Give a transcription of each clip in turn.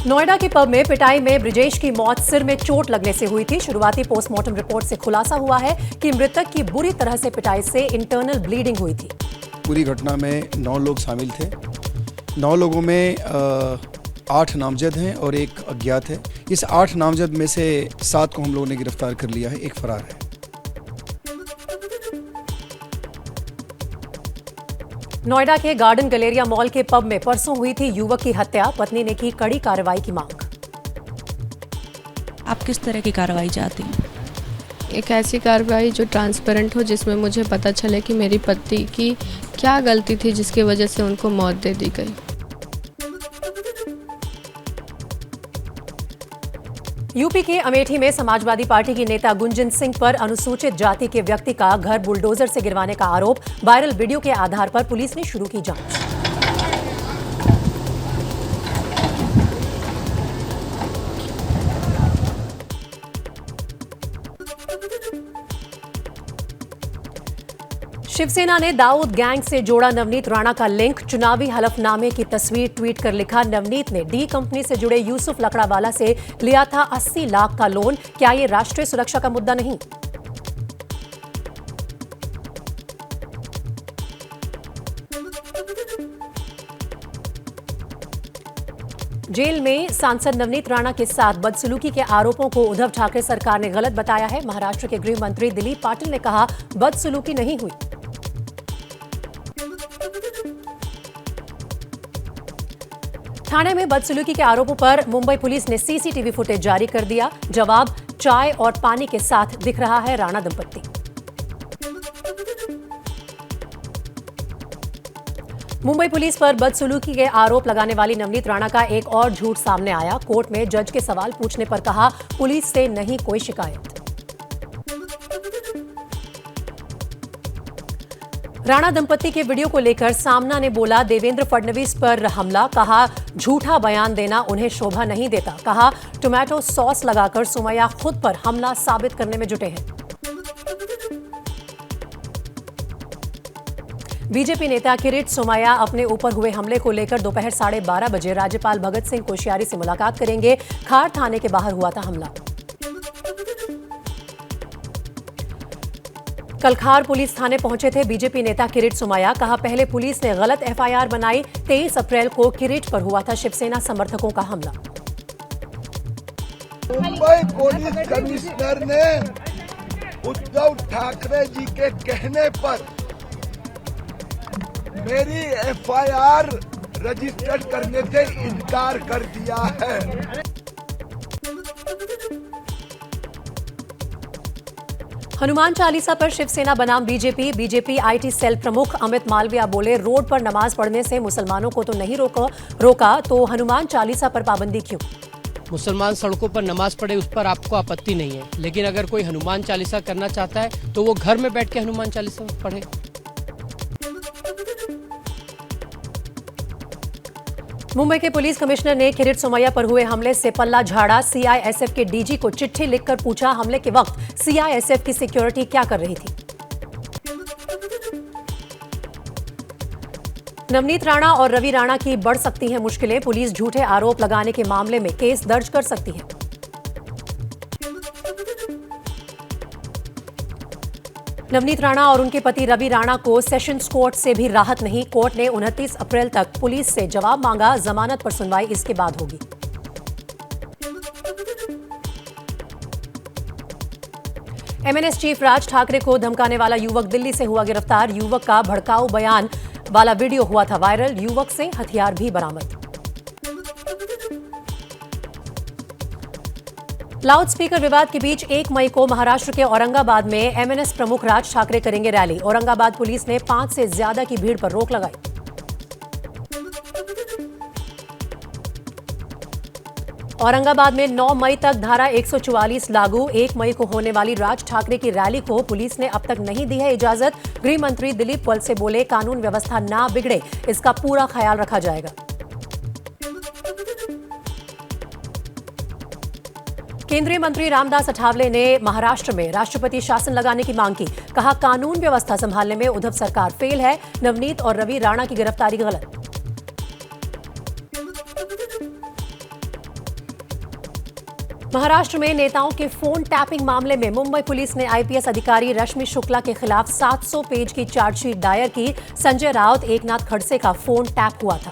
नोएडा के पब में पिटाई में ब्रिजेश की मौत सिर में चोट लगने से हुई थी। शुरुआती पोस्टमार्टम रिपोर्ट से खुलासा हुआ है कि मृतक की बुरी तरह से पिटाई से इंटरनल ब्लीडिंग हुई थी। पूरी घटना में 9 लोग शामिल थे। 9 लोगों में 8 नामजद हैं और एक अज्ञात है। इस 8 नामजद में से 7 को हम लोगों ने गिरफ्तार कर लिया है, एक फरार है। नोएडा के गार्डन गलेरिया मॉल के पब में परसों हुई थी युवक की हत्या। पत्नी ने की कड़ी कार्रवाई की मांग। आप किस तरह की कार्रवाई चाहती हैं? एक ऐसी कार्रवाई जो ट्रांसपेरेंट हो, जिसमें मुझे पता चले कि मेरी पति की क्या गलती थी जिसकी वजह से उनको मौत दे दी गई। यूपी के अमेठी में समाजवादी पार्टी की नेता गुंजन सिंह पर अनुसूचित जाति के व्यक्ति का घर बुलडोजर से गिरवाने का आरोप। वायरल वीडियो के आधार पर पुलिस ने शुरू की जांच। शिवसेना ने दाऊद गैंग से जोड़ा नवनीत राणा का लिंक। चुनावी हलफनामे की तस्वीर ट्वीट कर लिखा, नवनीत ने डी कंपनी से जुड़े यूसुफ लकड़ावाला से लिया था 80 लाख का लोन। क्या ये राष्ट्रीय सुरक्षा का मुद्दा नहीं? जेल में सांसद नवनीत राणा के साथ बदसलूकी के आरोपों को उद्धव ठाकरे सरकार ने गलत बताया है। महाराष्ट्र के गृह मंत्री दिलीप पाटिल ने कहा, बदसलूकी नहीं हुई। थाने में बदसलूकी के आरोपों पर मुंबई पुलिस ने सीसीटीवी फुटेज जारी कर दिया। जवाब चाय और पानी के साथ दिख रहा है राणा दंपत्ति। मुंबई पुलिस पर बदसलूकी के आरोप लगाने वाली नवनीत राणा का एक और झूठ सामने आया। कोर्ट में जज के सवाल पूछने पर कहा, पुलिस से नहीं कोई शिकायत। राणा दंपत्ति के वीडियो को लेकर सामना ने बोला, देवेंद्र फडणवीस पर हमला। कहा, झूठा बयान देना उन्हें शोभा नहीं देता। कहा, टोमेटो सॉस लगाकर सुमैया खुद पर हमला साबित करने में जुटे हैं। बीजेपी नेता किरीट सोमैया अपने ऊपर हुए हमले को लेकर दोपहर 12:30 बजे राज्यपाल भगत सिंह कोश्यारी से मुलाकात करेंगे। खार थाने के बाहर हुआ था हमला। कल खार पुलिस थाने पहुंचे थे बीजेपी नेता किरीट सोमैया। कहा, पहले पुलिस ने गलत एफआईआर बनाई। 23 अप्रैल को किरीट पर हुआ था शिवसेना समर्थकों का हमला। मुंबई पुलिस कमिश्नर ने उद्धव ठाकरे जी के कहने पर मेरी एफआईआर रजिस्टर करने से इनकार कर दिया है। हनुमान चालीसा पर शिवसेना बनाम बीजेपी आईटी सेल प्रमुख अमित मालविया बोले, रोड पर नमाज पढ़ने से मुसलमानों को तो नहीं रोका तो हनुमान चालीसा पर पाबंदी क्यों? मुसलमान सड़कों पर नमाज पढ़े उस पर आपको आपत्ति नहीं है, लेकिन अगर कोई हनुमान चालीसा करना चाहता है तो वो घर में बैठ के हनुमान चालीसा पढ़े। मुंबई के पुलिस कमिश्नर ने किरीट सोमैया पर हुए हमले से पल्ला झाड़ा। सीआईएसएफ के डीजी को चिट्ठी लिखकर पूछा, हमले के वक्त सीआईएसएफ की सिक्योरिटी क्या कर रही थी? नवनीत राणा और रवि राणा की बढ़ सकती हैं मुश्किलें। पुलिस झूठे आरोप लगाने के मामले में केस दर्ज कर सकती है। नवनीत राणा और उनके पति रवि राणा को सेशंस कोर्ट से भी राहत नहीं। कोर्ट ने 29 अप्रैल तक पुलिस से जवाब मांगा। जमानत पर सुनवाई इसके बाद होगी। एमएनएस चीफ राज ठाकरे को धमकाने वाला युवक दिल्ली से हुआ गिरफ्तार। युवक का भड़काऊ बयान वाला वीडियो हुआ था वायरल। युवक से हथियार भी बरामद। लाउडस्पीकर विवाद के बीच 1 मई को महाराष्ट्र के औरंगाबाद में एमएनएस प्रमुख राज ठाकरे करेंगे रैली। औरंगाबाद पुलिस ने 5 से ज्यादा की भीड़ पर रोक लगाई। औरंगाबाद में 9 मई तक धारा 144 लागू। 1 मई को होने वाली राज ठाकरे की रैली को पुलिस ने अब तक नहीं दी है इजाजत। गृह मंत्री दिलीप वलसे बोले, कानून व्यवस्था ना बिगड़े, इसका पूरा ख्याल रखा जाएगा। केंद्रीय मंत्री रामदास अठावले ने महाराष्ट्र में राष्ट्रपति शासन लगाने की मांग की। कहा, कानून व्यवस्था संभालने में उद्धव सरकार फेल है। नवनीत और रवि राणा की गिरफ्तारी गलत। महाराष्ट्र में नेताओं के फोन टैपिंग मामले में मुंबई पुलिस ने आईपीएस अधिकारी रश्मि शुक्ला के खिलाफ 700 पेज की चार्जशीट दायर की। संजय राउत, एकनाथ खड़से का फोन टैप हुआ था।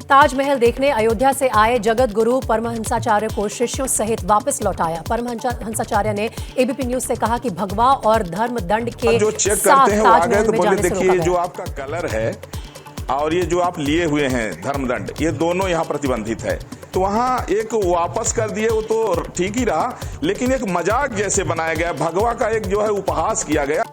ताजमहल देखने अयोध्या से आए जगत गुरु परमहंसाचार्य को शिष्यों सहित वापस लौटाया। परमहंसाचार्य ने एबीपी न्यूज से कहा कि भगवा और धर्म दंड के जो चेक साथ करते हैं वो आ गए ताजमहल तो में बोले जाने से रोका देखिए गया। जो आपका कलर है और ये जो आप लिए हुए हैं धर्मदंड, ये दोनों यहाँ प्रतिबंधित है। तो वहाँ एक वापस कर दिए, वो तो ठीक ही रहा, लेकिन एक मजाक जैसे बनाया गया, भगवा का एक जो है उपहास किया गया।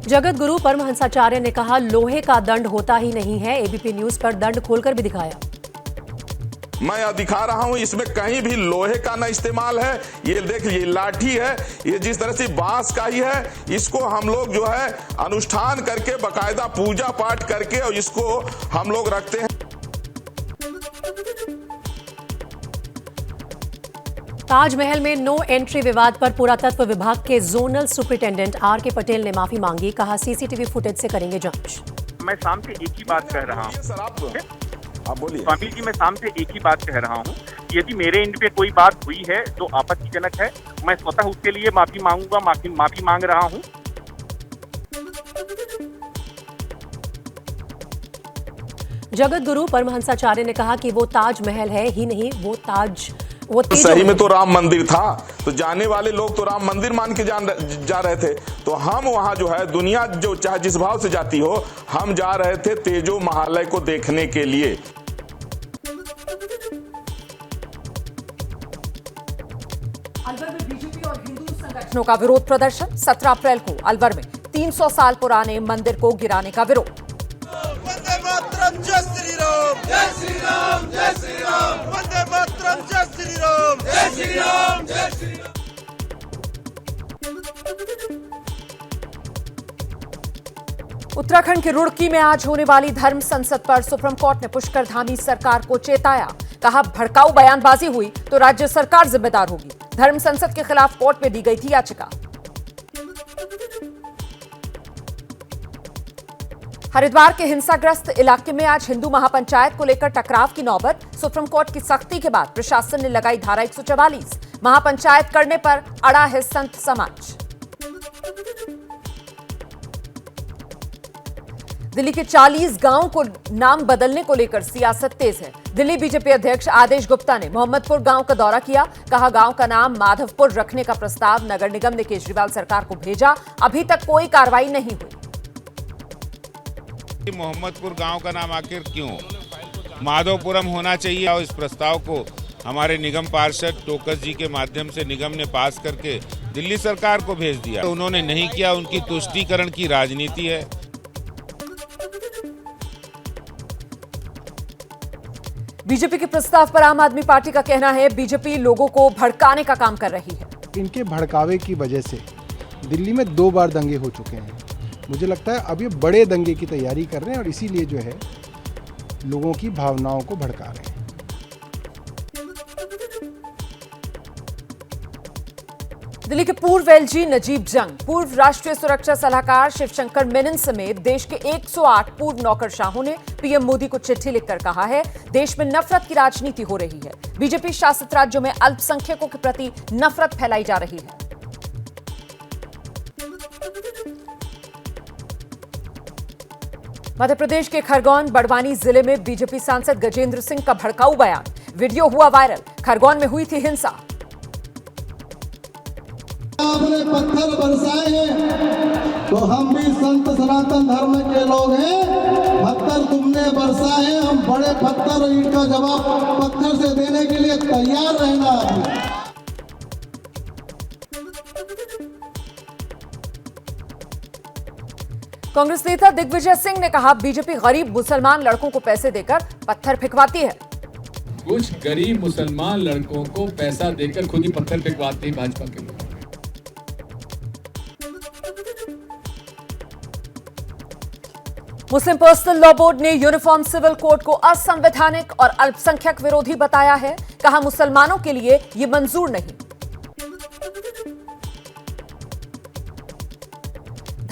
जगत गुरु परमहंसाचार्य ने कहा लोहे का दंड होता ही नहीं है। एबीपी न्यूज पर दंड खोलकर भी दिखाया। मैं यह दिखा रहा हूं, इसमें कहीं भी लोहे का न इस्तेमाल है। ये देख, ये लाठी है, ये जिस तरह से बांस का ही है। इसको हम लोग जो है अनुष्ठान करके, बाकायदा पूजा पाठ करके, और इसको हम लोग रखते हैं। ताजमहल में नो एंट्री विवाद पर पुरातत्व विभाग के जोनल सुपरिटेंडेंट आर.के. पटेल ने माफी मांगी। कहा सीसीटीवी फुटेज से करेंगे जांच। मैं शाम से एक ही बात कह रहा हूँ सर, आप बोलिए। स्वामी जी, मैं शाम से एक ही बात कह रहा हूँ, यदि मेरे एंड पे कोई बात हुई है जो आपत्तिजनक है, मैं स्वतः उसके लिए माफी मांगूंगा, माफी मांग रहा हूँ। जगत गुरु परमहंसाचार्य ने कहा कि वो ताजमहल है ही नहीं, वो सही में तो राम मंदिर था, तो जाने वाले लोग तो राम मंदिर मान के जा रहे थे। तो हम वहां जो है, दुनिया जो चाहे जिस भाव से जाती हो, हम जा रहे थे तेजो महालय को देखने के लिए। अलवर में बीजेपी और हिंदू संगठनों का विरोध प्रदर्शन। 17 अप्रैल को अलवर में 300 साल पुराने मंदिर को गिराने का विरोध। वंदे मातरम, जय श्री राम, जय श्री राम, जय श्री राम, वंदे मातरम, जय श्री राम, जय श्री राम, जय श्री राम। उत्तराखंड के रुड़की में आज होने वाली धर्म संसद पर सुप्रीम कोर्ट ने पुष्कर धामी सरकार को चेताया। कहा भड़काऊ बयानबाजी हुई तो राज्य सरकार जिम्मेदार होगी। धर्म संसद के खिलाफ कोर्ट में दी गई थी याचिका। हरिद्वार के हिंसाग्रस्त इलाके में आज हिंदू महापंचायत को लेकर टकराव की नौबत। सुप्रीम कोर्ट की सख्ती के बाद प्रशासन ने लगाई धारा 144। महापंचायत करने पर अड़ा है संत समाज। दिल्ली के 40 गांवों को नाम बदलने को लेकर सियासत तेज है। दिल्ली बीजेपी अध्यक्ष आदेश गुप्ता ने मोहम्मदपुर गांव का दौरा किया। कहा गांव का नाम माधवपुर रखने का प्रस्ताव नगर निगम ने केजरीवाल सरकार को भेजा, अभी तक कोई कार्रवाई नहीं हुई। मोहम्मदपुर गांव का नाम आखिर क्यों माधवपुरम होना चाहिए, और इस प्रस्ताव को हमारे निगम पार्षद टोकस जी के माध्यम से निगम ने पास करके दिल्ली सरकार को भेज दिया। तो उन्होंने नहीं किया, उनकी तुष्टीकरण की राजनीति है। बीजेपी के प्रस्ताव पर आम आदमी पार्टी का कहना है बीजेपी लोगों को भड़काने का काम कर रही है। इनके भड़कावे की वजह से दिल्ली में 2 बार दंगे हो चुके हैं। मुझे लगता है अब ये बड़े दंगे की तैयारी कर रहे हैं और इसीलिए जो है लोगों की भावनाओं को भड़का रहे हैं। दिल्ली के पूर्व एलजी नजीब जंग, पूर्व राष्ट्रीय सुरक्षा सलाहकार शिवशंकर मेनन समेत देश के 108 पूर्व नौकरशाहों ने पीएम मोदी को चिट्ठी लिखकर कहा है देश में नफरत की राजनीति हो रही है। बीजेपी शासित राज्यों में अल्पसंख्यकों के प्रति नफरत फैलाई जा रही है। मध्य प्रदेश के खरगोन बड़वानी जिले में बीजेपी सांसद गजेंद्र सिंह का भड़काऊ बयान, वीडियो हुआ वायरल। खरगोन में हुई थी हिंसा। आपने पत्थर बरसाए हैं तो हम भी संत सनातन धर्म के लोग हैं। पत्थर तुमने बरसाए हैं, हम बड़े पत्थर और ईंट का जवाब पत्थर से देने के लिए तैयार रहना। कांग्रेस नेता दिग्विजय सिंह ने कहा बीजेपी गरीब मुसलमान लड़कों को पैसे देकर पत्थर फेंकवाती है। कुछ गरीब मुसलमान लड़कों को पैसा देकर खुद ही पत्थर फेंकवाते हैं भाजपा के लोग। मुस्लिम पर्सनल लॉ बोर्ड ने यूनिफॉर्म सिविल कोड को असंवैधानिक और अल्पसंख्यक विरोधी बताया है। कहा मुसलमानों के लिए ये मंजूर नहीं।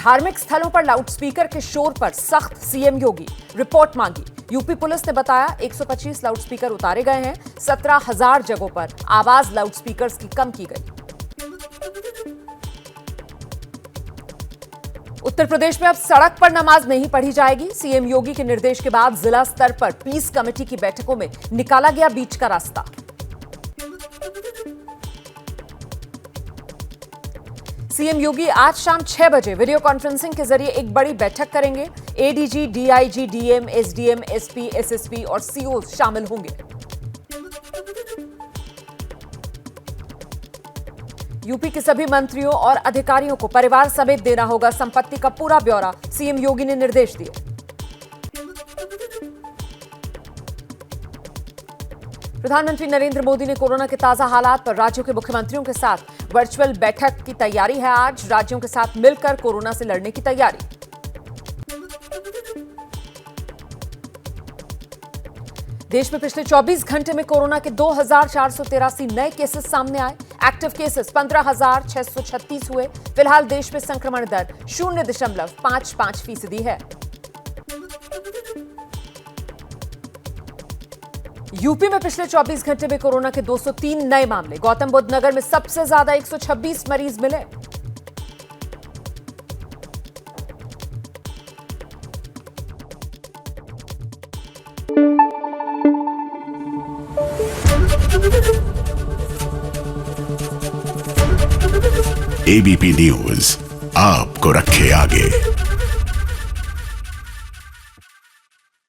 धार्मिक स्थलों पर लाउडस्पीकर के शोर पर सख्त सीएम योगी, रिपोर्ट मांगी। यूपी पुलिस ने बताया 125 लाउडस्पीकर उतारे गए हैं, 17,000 जगहों पर आवाज लाउडस्पीकर्स की कम की गई। उत्तर प्रदेश में अब सड़क पर नमाज नहीं पढ़ी जाएगी। सीएम योगी के निर्देश के बाद जिला स्तर पर पीस कमेटी की बैठकों में निकाला गया बीच का रास्ता। सीएम योगी आज शाम 6 बजे वीडियो कॉन्फ्रेंसिंग के जरिए एक बड़ी बैठक करेंगे। ADG, DIG, DM, SDM, SP, SSP और सीओ शामिल होंगे। यूपी के सभी मंत्रियों और अधिकारियों को परिवार समेत देना होगा संपत्ति का पूरा ब्यौरा, सीएम योगी ने निर्देश दिए। प्रधानमंत्री नरेंद्र मोदी ने कोरोना के ताजा हालात पर राज्यों के मुख्यमंत्रियों के साथ वर्चुअल बैठक की तैयारी है। आज राज्यों के साथ मिलकर कोरोना से लड़ने की तैयारी। देश में पिछले 24 घंटे में कोरोना के 2,483 नए केसेस सामने आए। एक्टिव केसेस 15,636 हुए। फिलहाल देश में संक्रमण दर 0.55% है। यूपी में पिछले 24 घंटे में कोरोना के 203 नए मामले। गौतम बुद्ध नगर में सबसे ज्यादा 126 मरीज मिले। एबीपी न्यूज आपको रखे आगे।